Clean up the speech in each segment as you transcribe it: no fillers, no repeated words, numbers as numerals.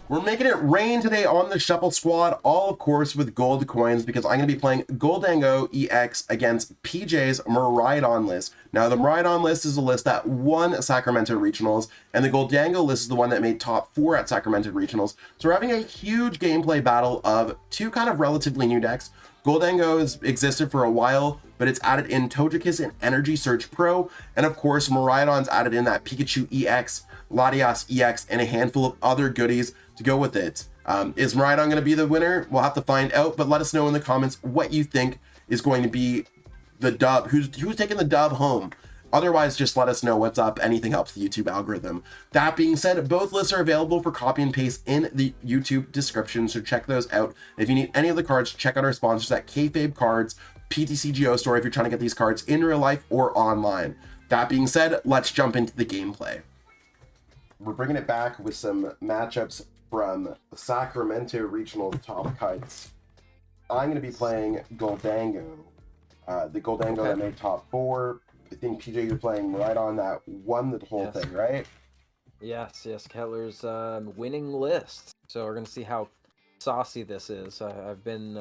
We're making it rain today on the Shuffle Squad, all of course with gold coins, because I'm going to be playing Gholdengo EX against PJ's Miraidon list. Now, the Miraidon list is a list that won Sacramento Regionals, and the Gholdengo list is the one that made top 4 at Sacramento Regionals. So we're having a huge gameplay battle of two kind of relatively new decks. Gholdengo has existed for a while, but it's added in Togekiss and Energy Surge Pro, and of course Miraidon's added in that Pikachu EX, Latias EX, and a handful of other goodies to go with it. Is Miraidon going to be the winner? We'll have to find out, but let us know in the comments what you think is going to be the dub. Who's taking the dub home? Otherwise, just let us know what's up. Anything helps the YouTube algorithm. That being said, both lists are available for copy and paste in the YouTube description, so check those out. If you need any of the cards, check out our sponsors at Kayfabe Cards, PTCGO store if you're trying to get these cards in real life or online. That being said, let's jump into the gameplay. We're bringing it back with some matchups from Sacramento Regional Top Kites. I'm going to be playing Gholdengo. The Gholdengo that made top 4. I think, PJ, you're playing Miraidon that won the whole thing, right? Yes, Kettler's winning list. So we're going to see how saucy this is. I've been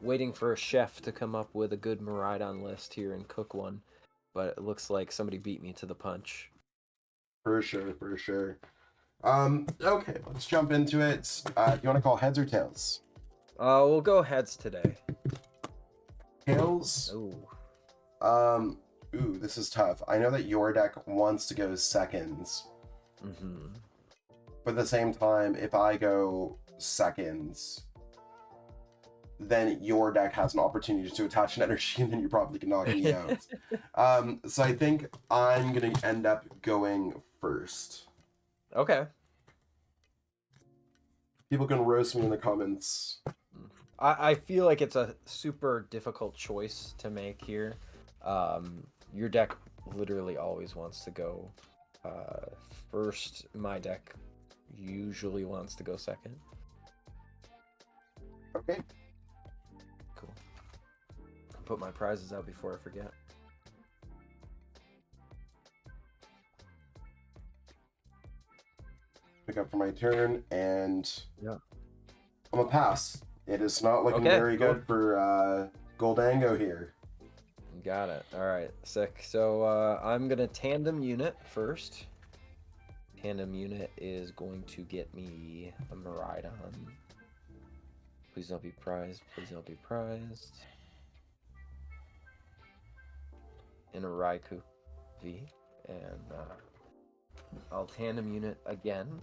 waiting for a chef to come up with a good Miraidon list here and cook one. But it looks like somebody beat me to the punch. For sure, for sure. Okay, let's jump into it. You want to call heads or tails? We'll go heads today. Tails? Ooh. Ooh, this is tough. I know that your deck wants to go seconds. But at the same time, if I go seconds, then your deck has an opportunity to attach an energy, and then you probably can knock me out. So I think I'm going to end up going first. Okay. People can roast me in the comments. I feel like it's a super difficult choice to make here. Your deck literally always wants to go first. My deck usually wants to go second. Okay. Cool. Put my prizes out before I forget. Pick up for my turn, and yeah, I'm gonna pass. It is not looking very good for Gholdengo here. Got it. All right, sick. So I'm gonna tandem unit first. Tandem unit is going to get me a Miraidon. Please don't be prized. Please don't be prized. And a Raikou V, and I'll tandem unit again.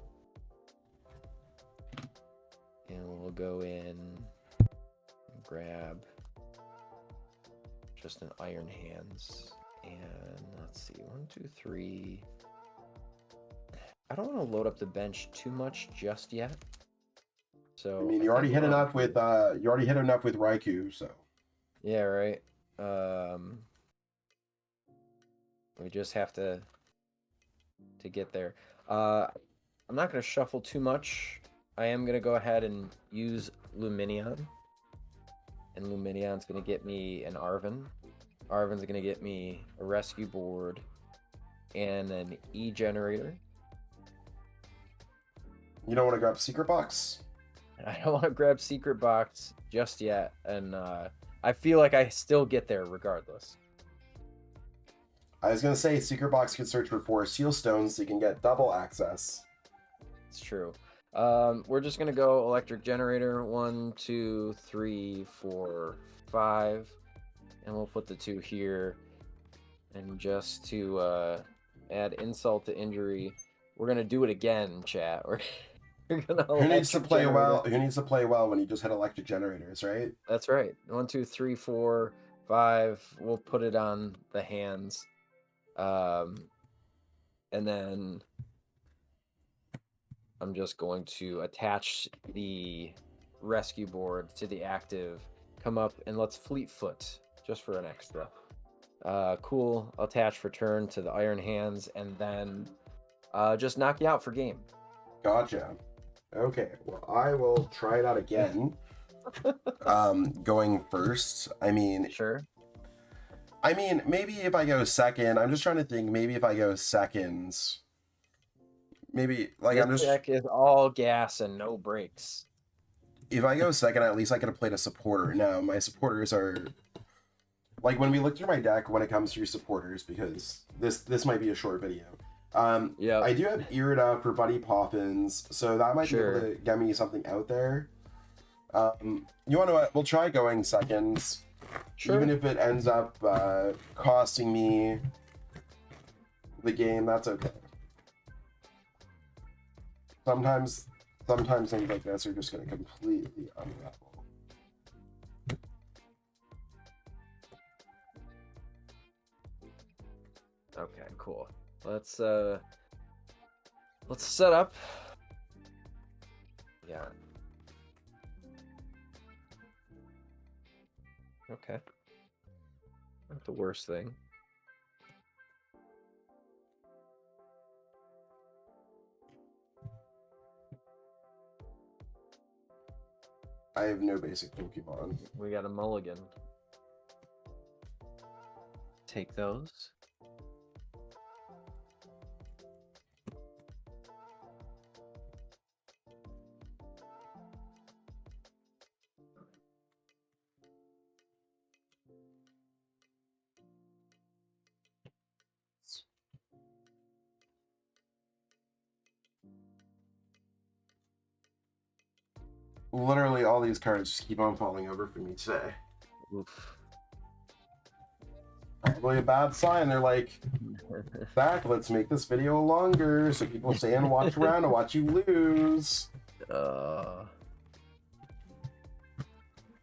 And we'll go in and grab just an Iron Hands. And let's see, 1, 2, 3. I don't want to load up the bench too much just yet. So I mean, you already hit enough with Raikou, so. Yeah, right. We just have to get there. I'm not going to shuffle too much. I am going to go ahead and use Lumineon. And Lumineon's going to get me an Arven. Arven's going to get me a rescue board and an E-generator. You don't want to grab Secret Box? I don't want to grab Secret Box just yet. And I feel like I still get there regardless. I was going to say Secret Box could search for 4 Seal Stones so you can get double access. It's true. We're just gonna go electric generator 1, 2, 3, 4, 5, and we'll put the 2 here. And just to add insult to injury, we're gonna do it again, chat. We're gonna who needs to play well? Who needs to play well when you just hit electric generators, right? That's right. 1, 2, 3, 4, 5. We'll put it on the hands, and then I'm just going to attach the rescue board to the active, come up, and let's Fleet Foot, just for an extra. Cool, attach for turn to the Iron Hands, and then just knock you out for game. Gotcha. Okay, well, I will try that again. Going first, I mean... Sure. I mean, maybe if I go second, I'm just trying to think, maybe if I go seconds... maybe like This I'm just deck is all gas and no brakes. if I go second, at least I could have played a supporter. No, my supporters are like when we look through my deck when it comes to supporters, because this might be a short video. Yeah, I do have Irida for Buddy Poppins, so that might be able sure. to get me something out there. You want to? We'll try going seconds, Sure. even if it ends up costing me the game. That's okay. Sometimes things like this are just going to completely unravel. Okay, cool. Let's set up. Yeah. Okay. Not the worst thing. I have no basic Pokemon. We got a mulligan. Take those. Literally, all these cards just keep on falling over for me today. Oof. Probably a bad sign. They're like, Zach, let's make this video longer so people stay and watch around and watch you lose.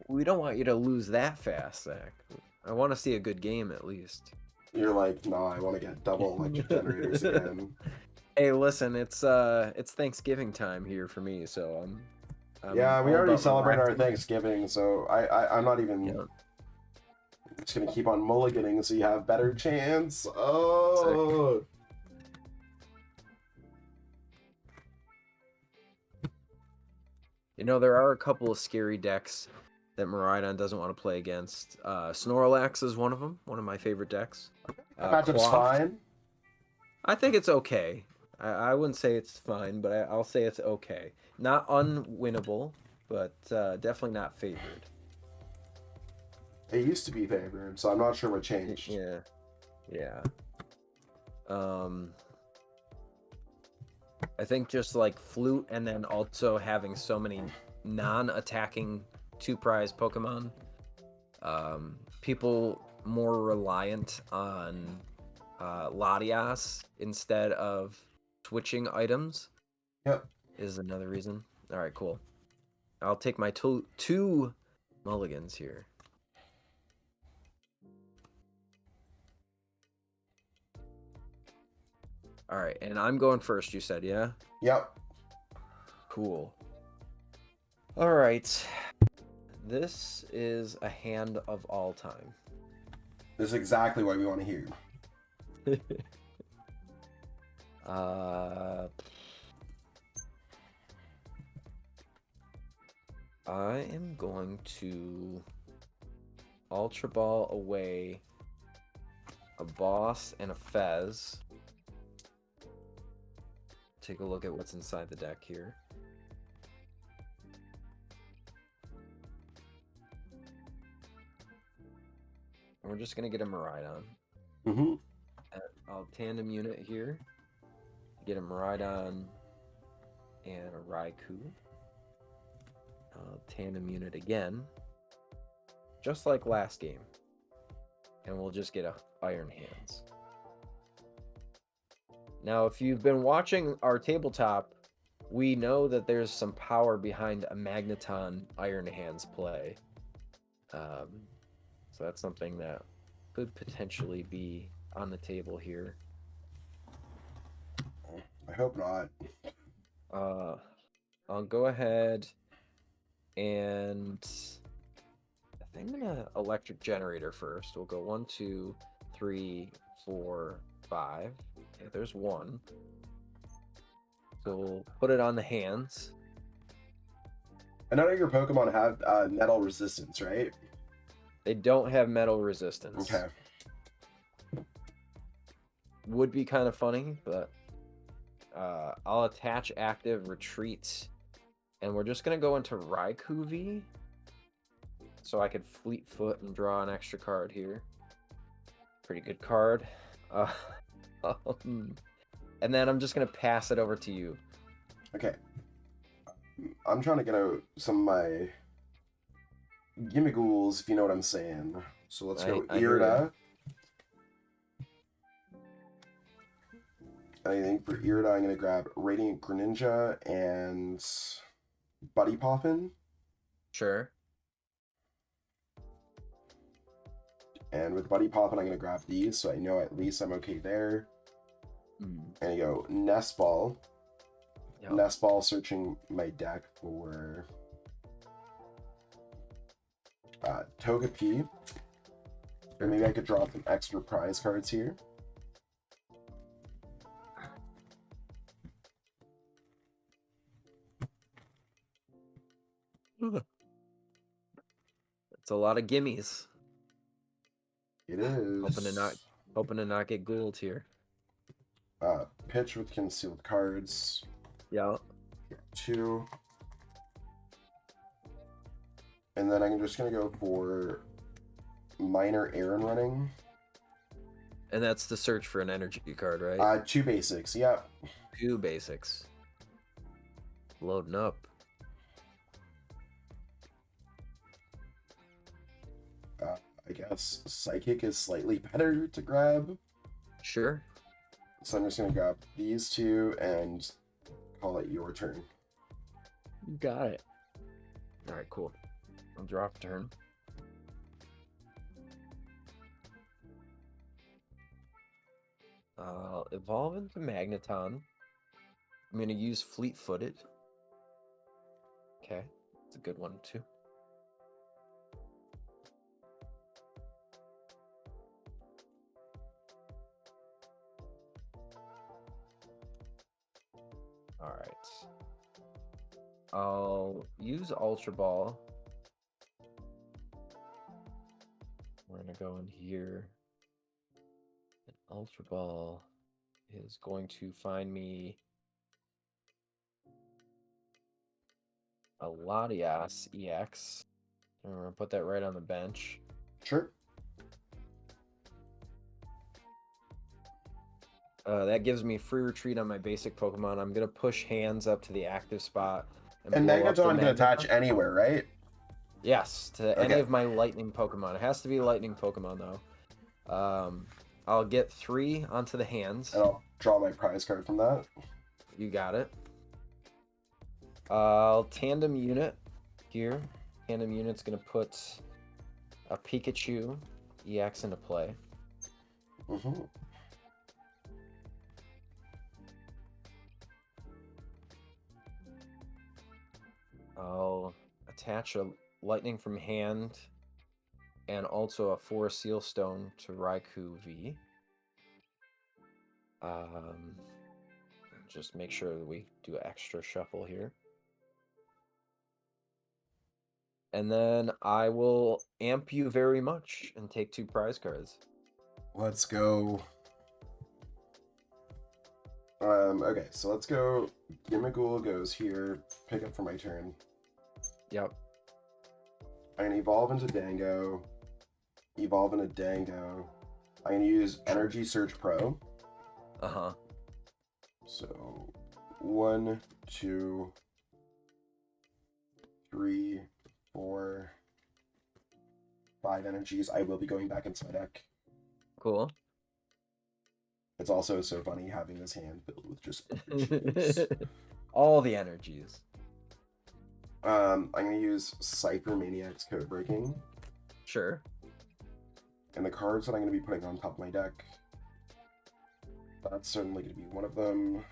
We don't want you to lose that fast, Zach. I want to see a good game at least. You're like, nah, I want to get double electric generators again. Hey, listen, it's Thanksgiving time here for me, so I'm yeah, we all already about celebrate our relaxing. Thanksgiving, so I'm not even just gonna keep on mulliganing so you have better chance. Oh. You know, there are a couple of scary decks that Miraidon doesn't want to play against. Snorlax is one of them, one of my favorite decks. That matchup's Quaff, fine. I think it's okay. I wouldn't say it's fine, but I'll say it's okay. Not unwinnable, but definitely not favored. It used to be favored, so I'm not sure what changed. Yeah. Yeah. I think just like Flute and then also having so many non-attacking two-prize Pokemon, people more reliant on Latias instead of switching items. Yep. Is another reason. All right, cool. I'll take my two mulligans here. All right, and I'm going first, you said, yeah? Yep. Cool. All right. This is a hand of all time. This is exactly what we want to hear. I am going to Ultra Ball away a Boss and a Fez. Take a look at what's inside the deck here. And we're just going to get a Miraidon. Mm-hmm. I'll tandem unit here. Get a Miraidon and a Raikou. I'll tandem unit again. Just like last game. And we'll just get a Iron Hands. Now, if you've been watching our tabletop, we know that there's some power behind a Magneton Iron Hands play. So that's something that could potentially be on the table here. I hope not. I'll go ahead and I think I'm gonna electric generator first. We'll go 1, 2, 3, 4, 5. Okay, there's one. So we'll put it on the hands. And none of your Pokemon have metal resistance, right? They don't have metal resistance. Okay. Would be kind of funny, but I'll attach active retreat, and we're just gonna go into Raikou V, so I could fleet foot and draw an extra card here. Pretty good card. And then I'm just gonna pass it over to you. Okay. I'm trying to get out some of my Gimmighouls, if you know what I'm saying. So let's go I hear ya. Irida. I think for Irida, I'm going to grab Radiant Greninja and Buddy Poppin. Sure. And with Buddy Poppin, I'm going to grab these, so I know at least I'm okay there. And you go Nest Ball. Yep. Nest Ball, searching my deck for Togepi. Or maybe I could draw some extra prize cards here. It's a lot of gimmies. It is. Hoping to not get Gould here. Pitch with concealed cards. Yeah. 2. And then I'm just gonna go for minor errand running. And that's the search for an energy card, right? 2 basics, yeah. 2 basics. Loading up. I guess Psychic is slightly better to grab. Sure. So I'm just gonna grab these 2 and call it your turn. You got it. Alright, cool. I'll draw a turn. Evolve into Magneton. I'm gonna use Fleet-Footed. Okay, it's a good one too. Alright. I'll use Ultra Ball. We're gonna go in here. And Ultra Ball is going to find me a Latias EX. And we're gonna put that right on the bench. Sure. That gives me free retreat on my basic Pokemon. I'm gonna push hands up to the active spot. And blow up the Magneton can attach anywhere, right? Yes, to any of my lightning Pokemon. It has to be lightning Pokemon though. I'll get 3 onto the hands. And I'll draw my prize card from that. You got it. I'll tandem unit here. Tandem unit's gonna put a Pikachu EX into play. Mm-hmm. I'll attach a lightning from hand and also a 4 seal stone to Raikou V. Just make sure that we do an extra shuffle here. And then I will amp you very much and take 2 prize cards. Let's go. Okay, so let's go. Gimmighoul goes here. Pick up for my turn. Yep. I'm gonna evolve into Dango. Evolve into Dango. I'm gonna use Energy Surge Pro. Uh-huh. So 1, 2, 3, 4, 5 energies. I will be going back into my deck. Cool. It's also so funny having this hand filled with just energies. All the energies. I'm gonna use Ciphermaniac's Codebreaking. Sure. And the cards that I'm gonna be putting on top of my deck. That's certainly gonna be one of them.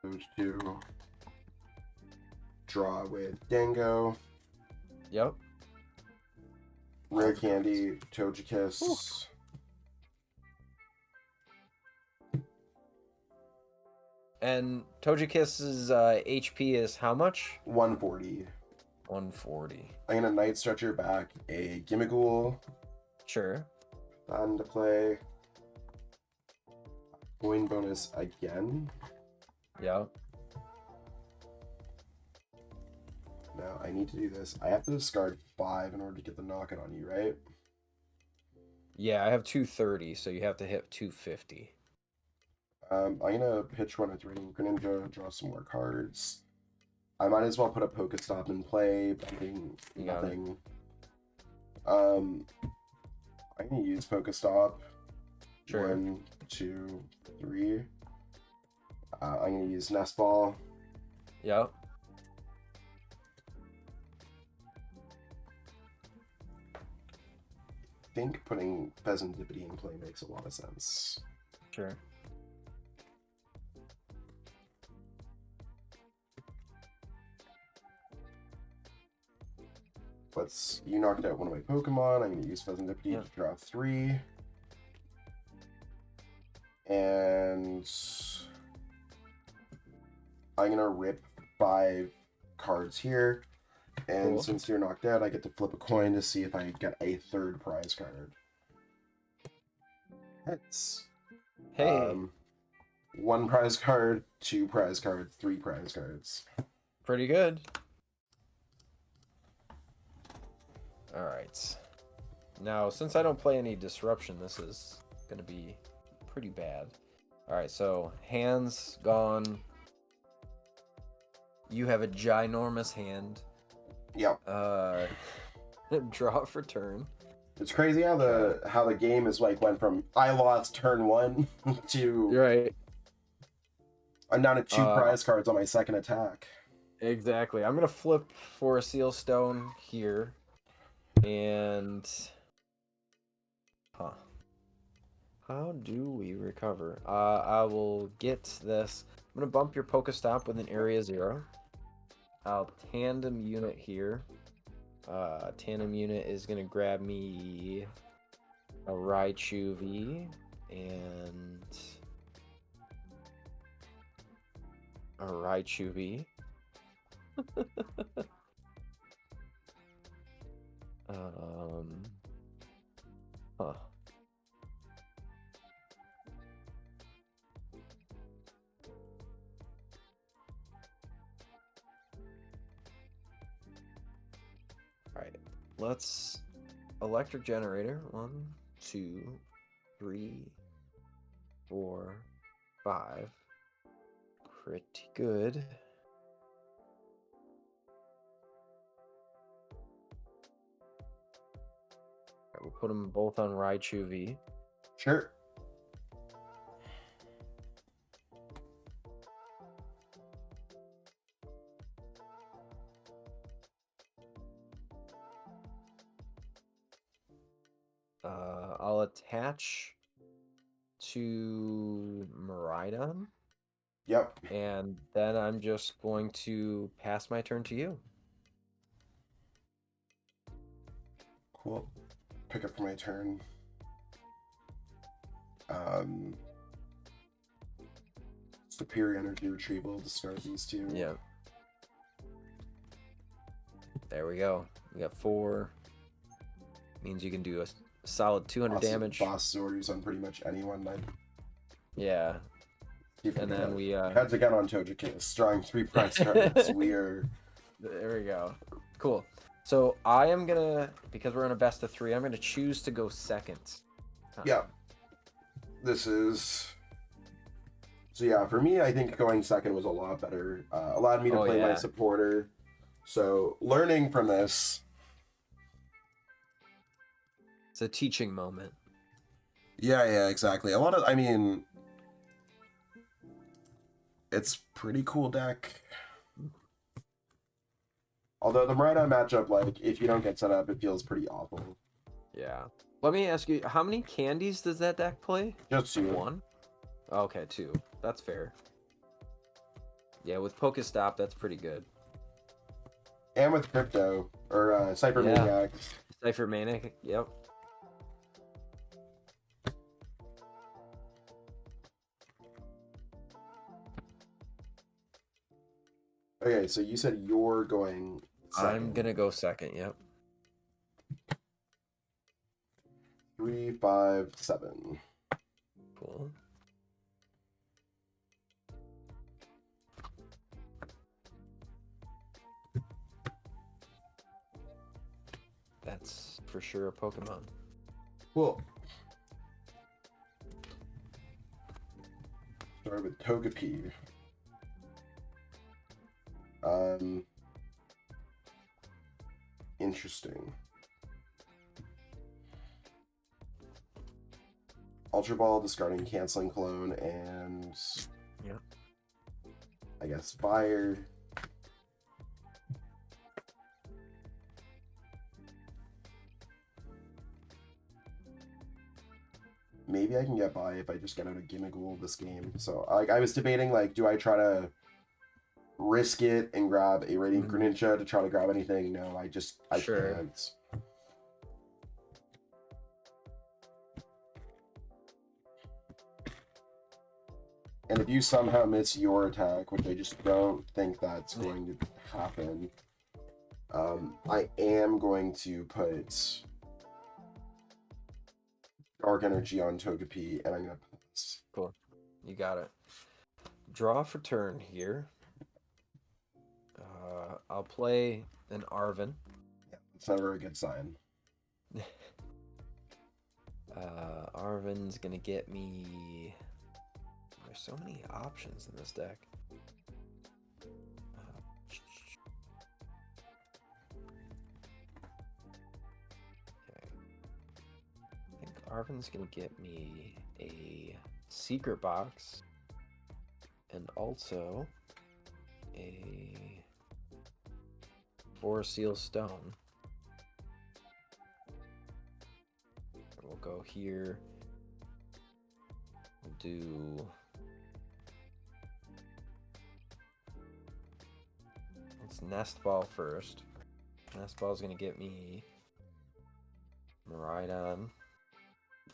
Those 2. Draw with Dango. Yep. Rare Candy, Togekiss. And Togekiss's HP is how much? 140. 140. I'm gonna Night Stretcher back a Gimmighoul. Sure. Fun to play. Coin bonus again. Yeah. Now I need to do this. I have to discard 5 in order to get the knockout on you, right? Yeah, I have 230, so you have to hit 250. I'm gonna pitch one with Radiant Greninja, draw some more cards. I might as well put a Pokestop in play, betting nothing. I'm gonna use Pokestop. Sure. 1, 2, 3. I'm gonna use Nest Ball. Yep. I think putting Fezandipiti in play makes a lot of sense. Sure. You knocked out one of my Pokemon. I'm going to use Fezandipiti to draw 3. And I'm going to rip 5 cards here. And Cool. since you're knocked out, I get to flip a coin to see if I get a 3rd prize card. Heads. Hey. 1 prize card, 2 prize cards, 3 prize cards. Pretty good. Alright. Now, since I don't play any disruption, this is going to be pretty bad. Alright, so hands gone. You have a ginormous hand. Yep. Draw for turn. It's crazy how the game is like went from I lost turn 1 to Right. I'm down to 2 prize cards on my 2nd attack. Exactly. I'm gonna flip for a seal stone here. And how do we recover? I will get this. I'm gonna bump your Pokestop with an area 0. I'll tandem unit here. Tandem unit is gonna grab me a Raichu V and a Raichu V. Huh. Alright, let's electric generator. 1, 2, 3, 4, 5. Pretty good. Alright, we'll put them both on Raichu V. Sure. I'll attach to Miraidon. Yep. And then I'm just going to pass my turn to you. Cool. Pick up for my turn. Superior energy retrieval. Discard these 2. Yeah. There we go. We got 4. Means you can do a solid 200 damage. Boss orders on pretty much anyone. Yeah. And then we heads again on Togekiss, drawing 3 prize cards. We are. There we go. Cool. So I am gonna, because we're in a best of 3, I'm gonna choose to go second. Yeah. This is. So yeah, for me, I think going second was a lot better. Allowed me to play my supporter. So learning from this. It's a teaching moment. Yeah, exactly. I mean, it's pretty cool deck. Although the Miraidon matchup, like, if you don't get set up, it feels pretty awful. Yeah. Let me ask you, how many candies does that deck play? Just 2. 1? Okay, 2. That's fair. Yeah, with Pokestop, that's pretty good. And with Crypto, or Ciphermaniac. Ciphermaniac, yep. Okay, so you said you're going second. I'm gonna go second. Yep. 3, 5, 7. Cool. That's for sure a Pokemon. Cool. Start with Togepi. Interesting. Ultra Ball, discarding Canceling Clone, and Yeah. I guess Fire. Maybe I can get by if I just get out a Gimmighoul this game. So like I was debating, like, do I try to risk it and grab a Radiant Greninja to try to grab anything? No, I Sure. can't. And if you somehow miss your attack, which I just don't think that's going to happen, I am going to put Dark Energy on Togepi, and I'm going to pass. Cool. You got it. Draw for turn here. I'll play an Arven. Yeah, it's never a good sign. Arven's gonna get me. There's so many options in this deck. Okay. I think Arven's gonna get me a secret box and also a Forest Seal Stone. We'll go here. We'll do. Let's Nest Ball first. Nest Ball is going to get me Miraidon.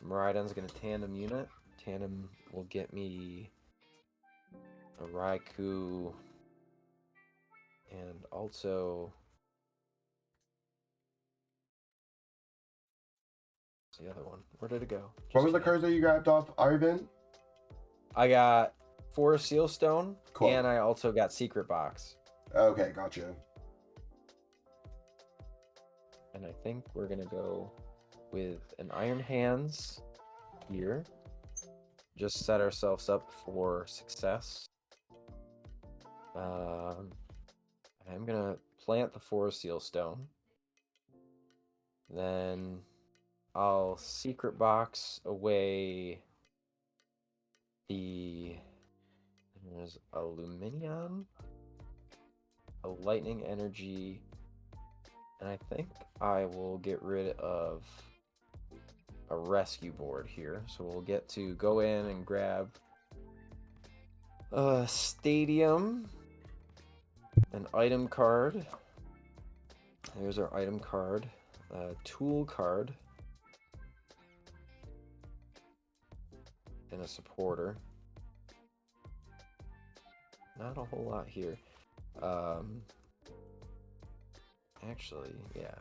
Miraidon's going to tandem unit. Tandem will get me a Raikou and also the other one. Where did it go? What was the cards that you grabbed off Arven? I got Forest Seal Stone, Cool. And I also got Secret Box. Okay, gotcha. And I think we're gonna go with an Iron Hands here. Just set ourselves up for success. I'm gonna plant the Forest Seal Stone. Then I'll Secret Box away there's a Lumineon, a Lightning Energy, and I think I will get rid of a rescue board here. So we'll get to go in and grab a Stadium, an item card. There's our item card, a tool card, and a supporter. Not a whole lot here. Actually, yeah.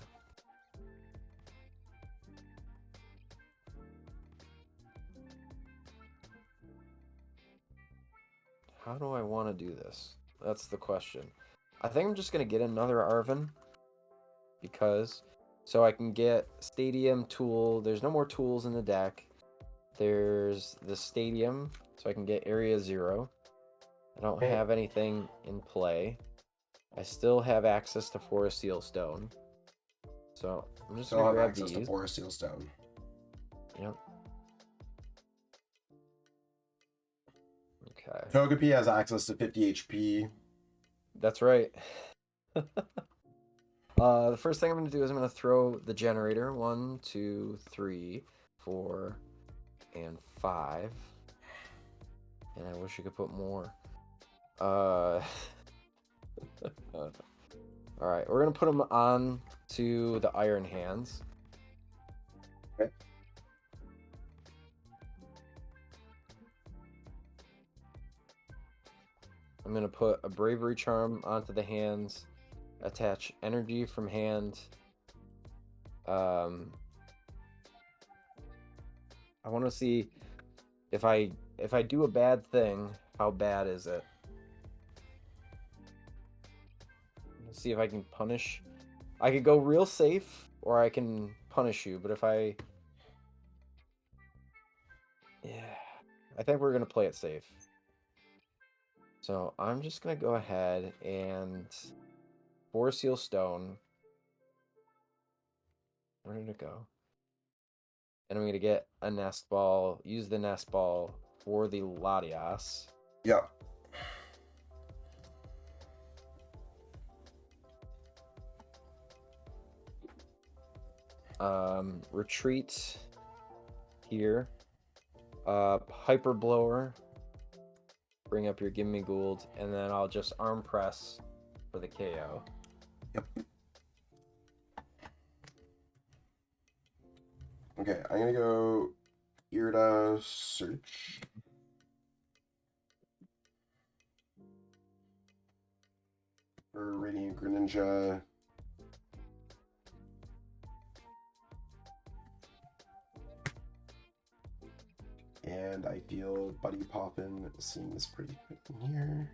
How do I want to do this? That's the question. I think I'm just going to get another Arven. Because, so I can get Stadium, Tool. There's no more tools in the deck. There's the Stadium, so I can get Area 0. I don't have anything in play. I still have access to Forest Seal Stone. So I'm just going to grab these. To Forest Seal Stone. Yep. Okay. Togepi has access to 50 HP. That's right. The first thing I'm going to do is I'm going to throw the generator. 1, 2, 3, 4, and 5. And I wish I could put more. Alright, we're going to put them on to the Iron Hands. Okay. I'm going to put a Bravery Charm onto the hands, attach energy from hand. I want to see if I do a bad thing, how bad is it? Let's see if I can punish. I could go real safe, or I can punish you, but if I... Yeah, I think we're going to play it safe. So I'm just going to go ahead and Force Seal Stone. Where did it go? And I'm going to get a Nest Ball, use the Nest Ball for the Latias. Yep. Retreat here. Hyper Blower. Bring up your Gimmighoul, and then I'll just Arm Press for the KO. Yep. Okay, I'm gonna go Irida search. For Radiant Greninja. And I feel Buddy Poppin seems pretty good in here.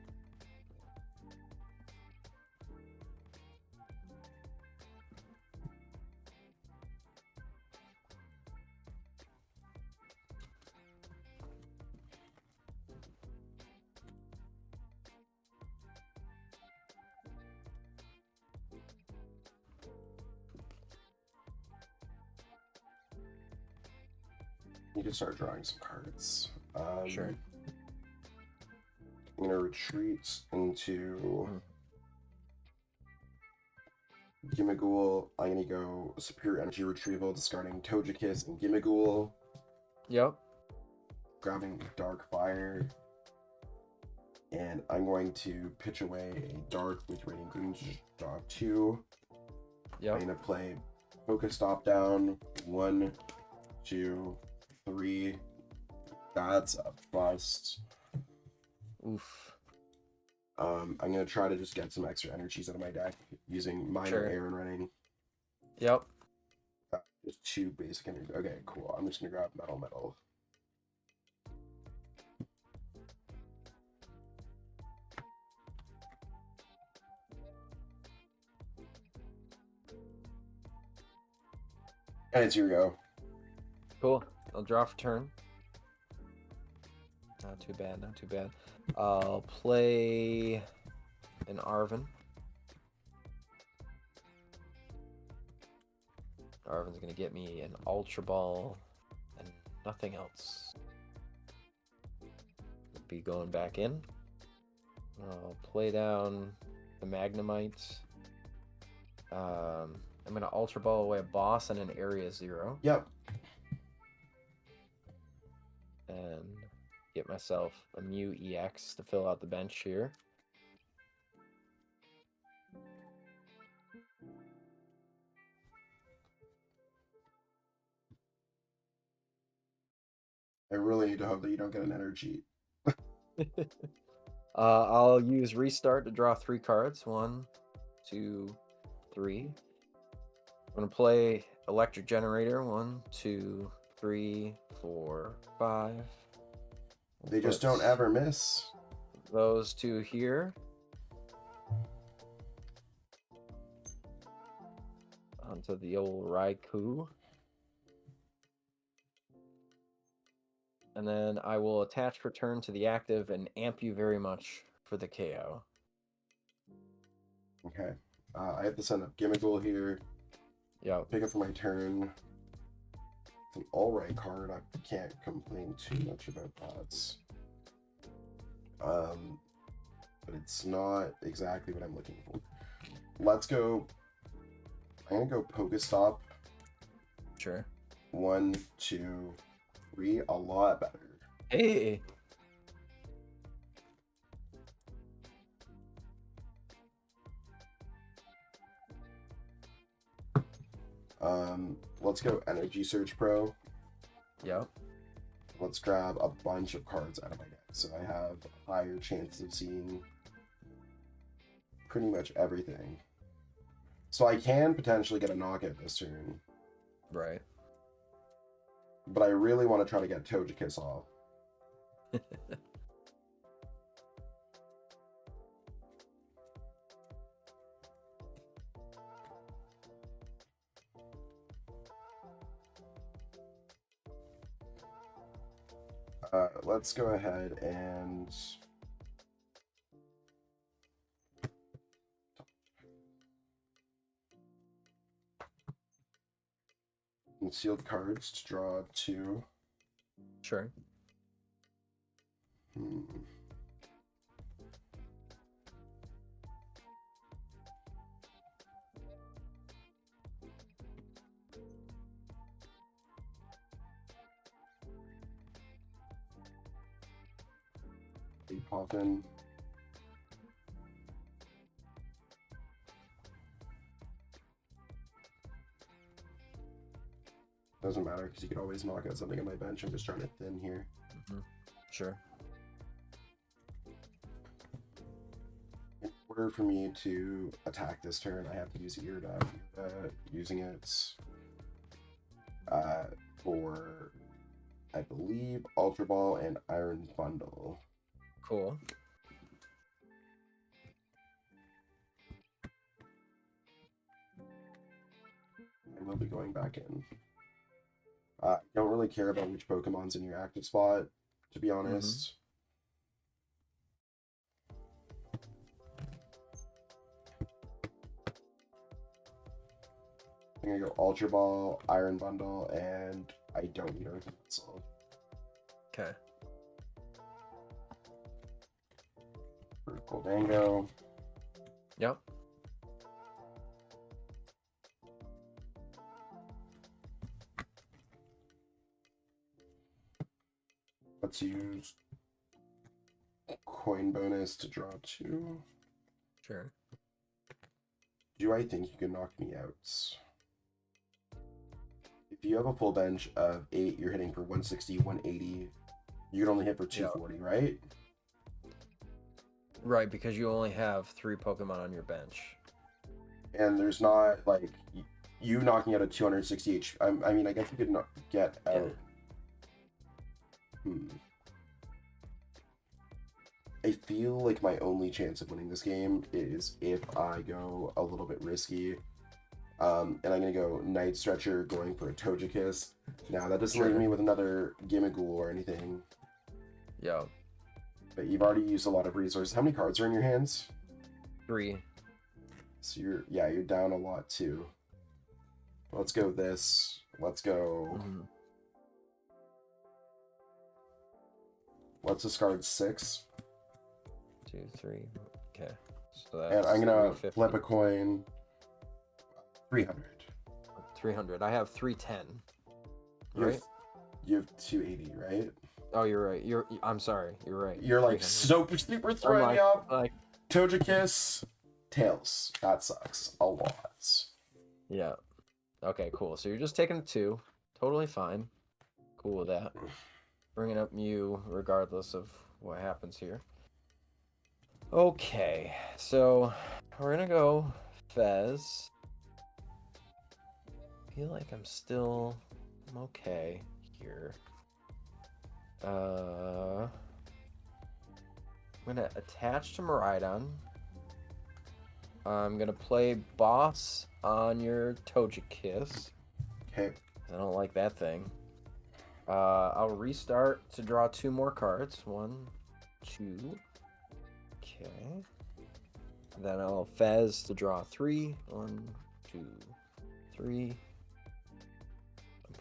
You can start drawing some cards. Sure. I'm gonna retreat into Gimmighoul. I'm gonna go Superior Energy Retrieval, discarding Togekiss and Gimmighoul. Yep. Grabbing Dark Fire. And I'm going to pitch away a Dark with Radiant Greninja, draw 2. Yep. I'm gonna play Focus Stop down. 1, 2, 3. That's a bust. Oof. I'm gonna try to just get some extra energies out of my deck using minor Sure. Air and Running. Yep. Just 2 basic energies. Okay, cool. I'm just gonna grab Metal. And it's your go. Cool. I'll draw for turn. Not too bad, not too bad. I'll play an Arven. Arven's gonna get me an Ultra Ball and nothing else. Be going back in. I'll play down the Magnemite. I'm gonna Ultra Ball away a boss and an Area 0. Yep. And get myself a Mew EX to fill out the bench here. I really need to hope that you don't get an energy. I'll use Restart to draw 3 cards. 1, 2, 3. I'm gonna play Electric Generator. 1, 2, 3, 4, 5. They just don't ever miss. Those 2 here. Onto the old Raikou. And then I will attach return to the active and amp you very much for the KO. Okay. I have to send up Gimmighoul here. Yeah. Pick up for my turn. It's an alright card. I can't complain too much about that. But it's not exactly what I'm looking for. Let's go. I'm gonna go Pokestop. Sure. 1, 2, 3. A lot better. Hey. Let's go Energy Search Pro. Yep. Let's grab a bunch of cards out of my deck, so I have higher chances of seeing pretty much everything. So I can potentially get a knockout this turn. Right. But I really want to try to get Togekiss off. Let's go ahead and concealed cards to draw 2. Sure. Pop in. Doesn't matter because you can always knock out something on my bench. I'm just trying to thin here. Sure. In order for me to attack this turn, I have to use Iridium. Using it for, I believe, Ultra Ball and Iron Bundle. Cool. I will be going back in. Don't really care about which Pokemon's in your active spot, to be honest. I'm gonna go Ultra Ball, Iron Bundle, and I don't need anything else. Okay. For Gholdengo. Yep. Let's use coin bonus to draw 2. Sure. Do I think you can knock me out? If you have a full bench of 8, you're hitting for 160, 180. You can only hit for 240, right? Right, because you only have 3 Pokemon on your bench. And there's not, like, you knocking out a 260 HP. I mean, I guess you could not get out. I feel like my only chance of winning this game is if I go a little bit risky. And I'm going to go Night Stretcher going for a Togekiss. Now, that doesn't leave me with another Gimmighoul or anything. Yeah. But you've already used a lot of resources. How many cards are in your hands? 3. So you're down a lot too. Let's go this. Let's go. Let's discard 6. 2, 3. Okay. So that's And I'm gonna 350. flip a coin. 300. 300. I have 310. Right? You have 280, right? Oh, you're right. I'm sorry. You're right. You're like super throwing me off. Like, Togekiss, Tails. That sucks a lot. yeah. Okay, cool. So you're just taking 2. Totally fine. Cool with that. Bringing up Mew regardless of what happens here. Okay, so we're gonna go Fez. I feel like I'm okay here. I'm gonna attach to Miraidon. I'm gonna play Boss on your Togekiss. Okay. I don't like that thing. I'll restart to draw 2 more cards. 1, 2. Okay. Then I'll Fez to draw 3. 1, 2, 3.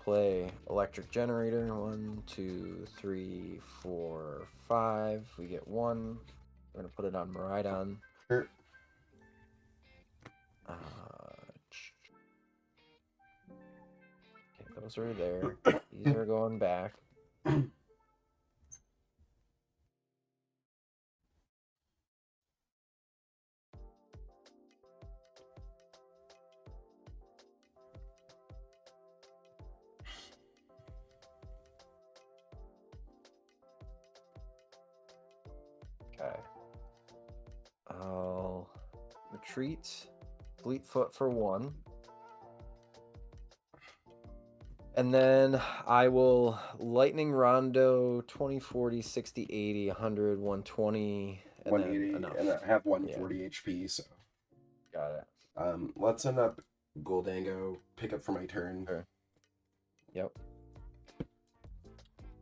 Play Electric Generator. 1, 2, 3, 4, 5. We get 1. We're gonna put it on Miraidon. Sure. Okay, those are there. These are going back. Okay. I'll retreat, Fleetfoot for 1. And then I will Lightning Rondo 20, 40, 60, 80, 100, 120, and 180, then enough. and I have 140 HP, so. Got it. Let's end up Gholdengo, pick up for my turn. Sure. Yep.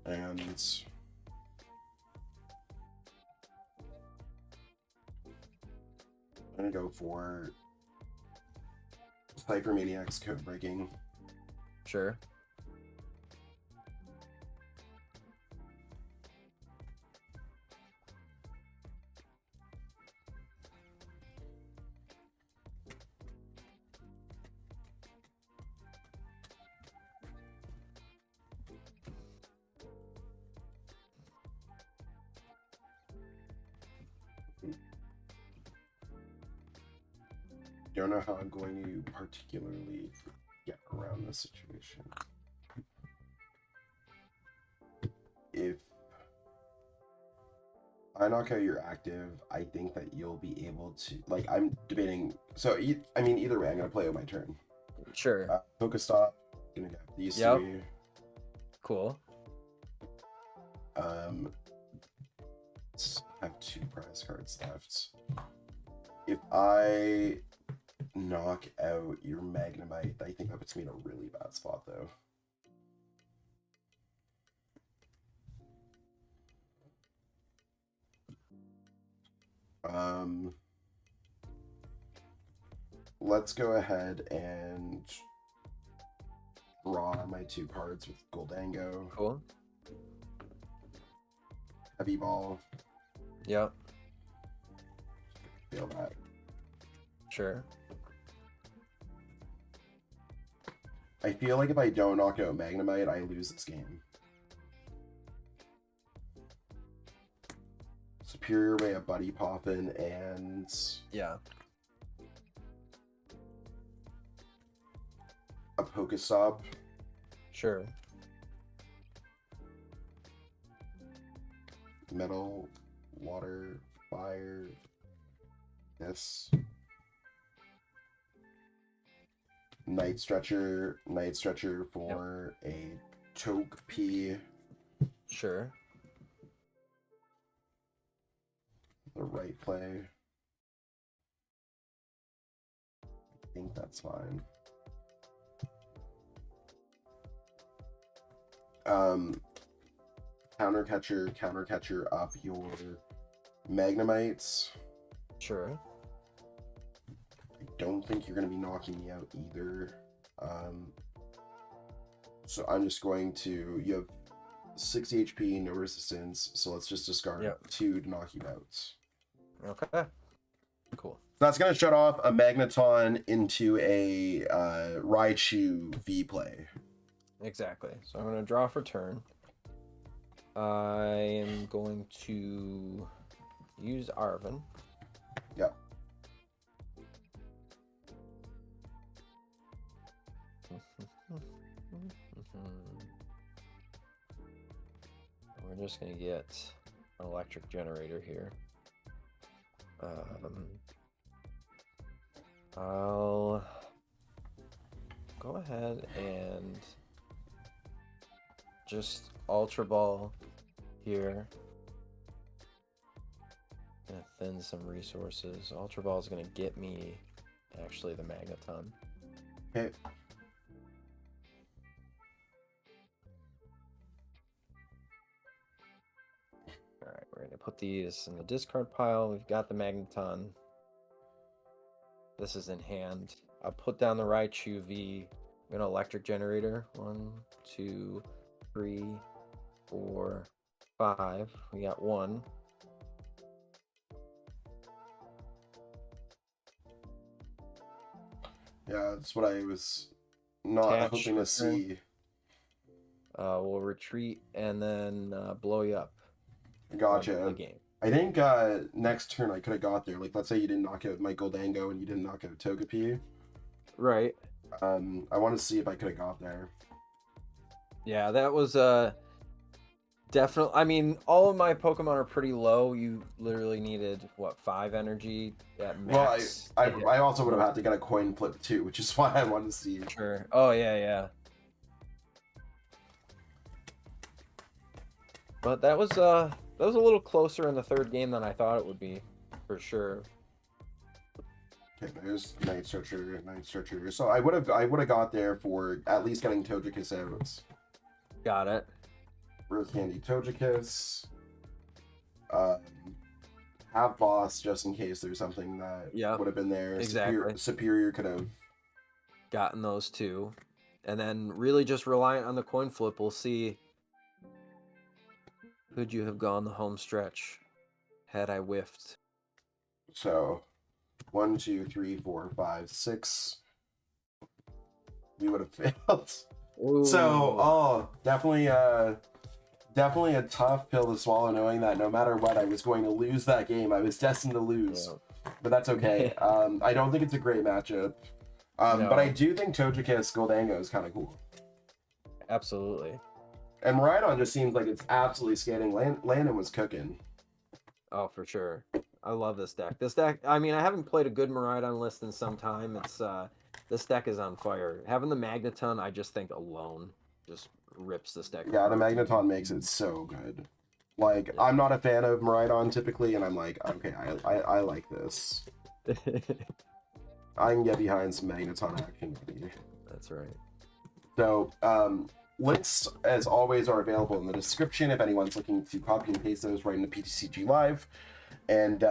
And I'm gonna go for Ciphermaniac's Codebreaking. Sure. Don't know how I'm going to particularly get around this situation. If I knock out your active, I think that you'll be able to, like, I'm debating, so I mean, either way, I'm gonna play out my turn. Sure. Pokestop, gonna get these Yep. 3. Cool. Have 2 prize cards left. If I knock out your Magnemite, I think that puts me in a really bad spot, though. Let's go ahead and draw my 2 cards with Gholdengo. Cool. Heavy Ball. Yep. Feel that. Sure. I feel like if I don't knock out Magnemite, I lose this game. Superior Way of Buddy Poppin' and Yeah. a Pokestop. Sure. Metal, water, fire. Yes. Night Stretcher for a Togepi. Sure. The right play. I think that's fine. Countercatcher up your Magnemites. Sure. I don't think you're going to be knocking me out either. So I'm just going to, you have 60 HP, no resistance, so let's just discard 2 to knock you out. Okay. Cool. That's going to shut off a Magneton into a Raichu V play. Exactly. So I'm going to draw for turn. I am going to use Arven. Yep. We're just going to get an electric generator here. I'll go ahead and just Ultra Ball here. Gonna thin some resources. Ultra Ball is gonna get me actually the Magneton. Okay. Alright, we're gonna put these in the discard pile. We've got the Magneton. This is in hand. I'll put down the Raichu V. I'm gonna electric generator. 1, 2, 3, 4, 5. We got 1. Yeah, that's what I was not hoping to see. We'll retreat and then blow you up. Gotcha. I think next turn I could have got there. Like, let's say you didn't knock out my Gholdengo and you didn't knock out Togepi. Right. I want to see if I could have got there. Yeah, that was Definitely. I mean, all of my Pokemon are pretty low. You literally needed, what, 5 energy at Well, max? I also would have had to get a coin flip too, which is why I wanted to see. Sure. Oh, yeah, yeah. But that was a little closer in the third game than I thought it would be, for sure. Okay, there's Night Searcher, Night Searcher. So I would have got there for at least getting Togekiss out. Got it. Rose Candy Togekiss. Have Boss just in case there's something that would have been there. Exactly. Superior could have gotten those two. And then really just reliant on the coin flip. We'll see. Could you have gone the home stretch had I whiffed? So 1, 2, 3, 4, 5, 6. We would have failed. Ooh. So definitely a tough pill to swallow, knowing that no matter what I was going to lose that game. I was destined to lose. Yeah. But that's okay. I don't think it's a great matchup. No. But I do think Togekiss Gholdengo is kind of cool. Absolutely. And Miraidon just seems like it's absolutely skating. Landon was cooking. Oh, for sure. I love this deck. This deck, I mean, I haven't played a good Miraidon list in some time. It's this deck is on fire. Having the Magneton, I just think alone just rips this deck. Yeah, the Magneton makes it so good. Like, yeah. I'm not a fan of Miraidon typically, and I'm like, okay, I like this. I can get behind some Magneton action. That's right. So, links, as always, are available in the description if anyone's looking to copy and paste those right into PTCG Live. And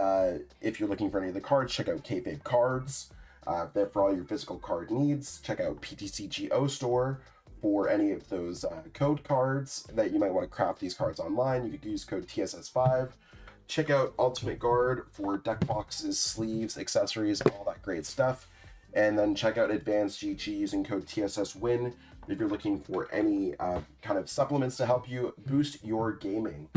if you're looking for any of the cards, check out Kayfabe Cards. For all your physical card needs, check out PTCGO Store for any of those code cards that you might want to craft these cards online. You could use code TSS5. Check out Ultimate Guard for deck boxes, sleeves, accessories, all that great stuff. And then check out Advanced GG using code TSSWIN if you're looking for any kind of supplements to help you boost your gaming.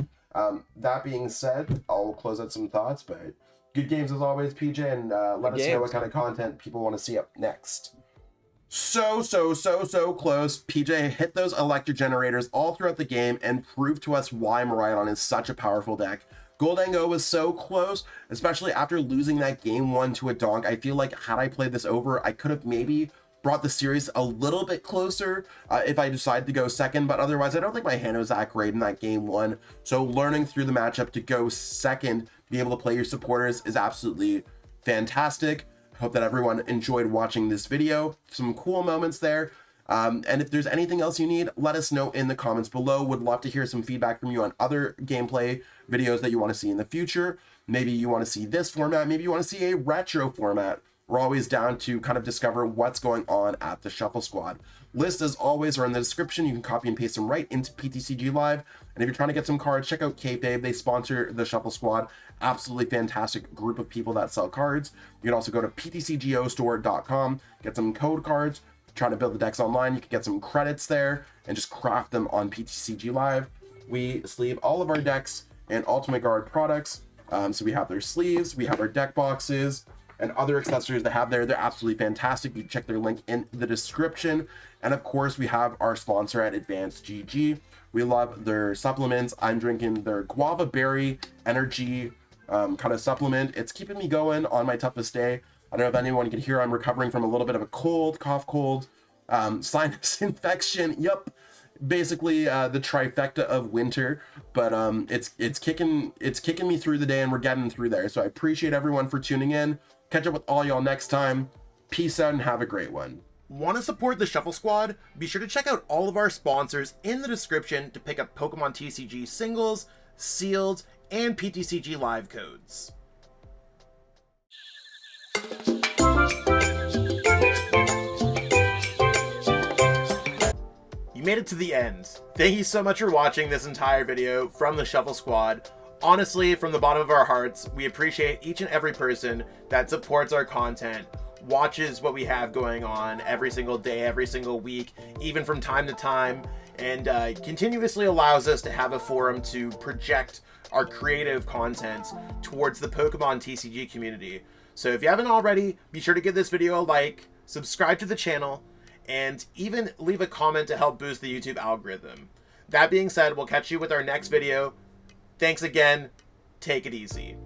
That being said, I'll close out some thoughts, but good games as always, PJ, and let us know what kind of content people want to see up next. So close. PJ hit those electric generators all throughout the game and proved to us why Miraidon is such a powerful deck. Gholdengo was so close, especially after losing that game 1 to a donk. I feel like had I played this over, I could have maybe brought the series a little bit closer if I decided to go second, but otherwise I don't think my hand was that great in that game 1. So learning through the matchup to go second, be able to play your supporters is absolutely fantastic. Hope that everyone enjoyed watching this video. Some cool moments there. And if there's anything else you need, let us know in the comments below. Would love to hear some feedback from you on other gameplay videos that you want to see in the future. Maybe you want to see this format. Maybe you want to see a retro format. We're always down to kind of discover what's going on at the Shuffle Squad. Lists, as always, are in the description. You can copy and paste them right into PTCG Live. And if you're trying to get some cards, check out Kayfabe. They sponsor the Shuffle Squad. Absolutely fantastic group of people that sell cards. You can also go to ptcgostore.com, get some code cards. Trying to build the decks online, you can get some credits there and just craft them on PTCG Live. We sleeve all of our decks and Ultimate Guard products. So we have their sleeves, we have our deck boxes, and other accessories they have there. They're absolutely fantastic. You can check their link in the description. And of course, we have our sponsor at Advanced GG. We love their supplements. I'm drinking their Guava Berry Energy kind of supplement. It's keeping me going on my toughest day. I don't know if anyone can hear, I'm recovering from a little bit of a cold, sinus infection. Yep, basically the trifecta of winter, but it's kicking me through the day, and we're getting through there. So I appreciate everyone for tuning in. Catch up with all y'all next time. Peace out and have a great one. Want to support the Shuffle Squad? Be sure to check out all of our sponsors in the description to pick up Pokemon TCG singles, sealed, and PTCG Live codes. You made it to the end. Thank you so much for watching this entire video from the Shuffle Squad. Honestly, from the bottom of our hearts, we appreciate each and every person that supports our content, watches what we have going on every single day, every single week, even from time to time, and continuously allows us to have a forum to project our creative content towards the Pokemon TCG community. So if you haven't already, be sure to give this video a like, subscribe to the channel, and even leave a comment to help boost the YouTube algorithm. that being said, we'll catch you with our next video. Thanks again. Take it easy.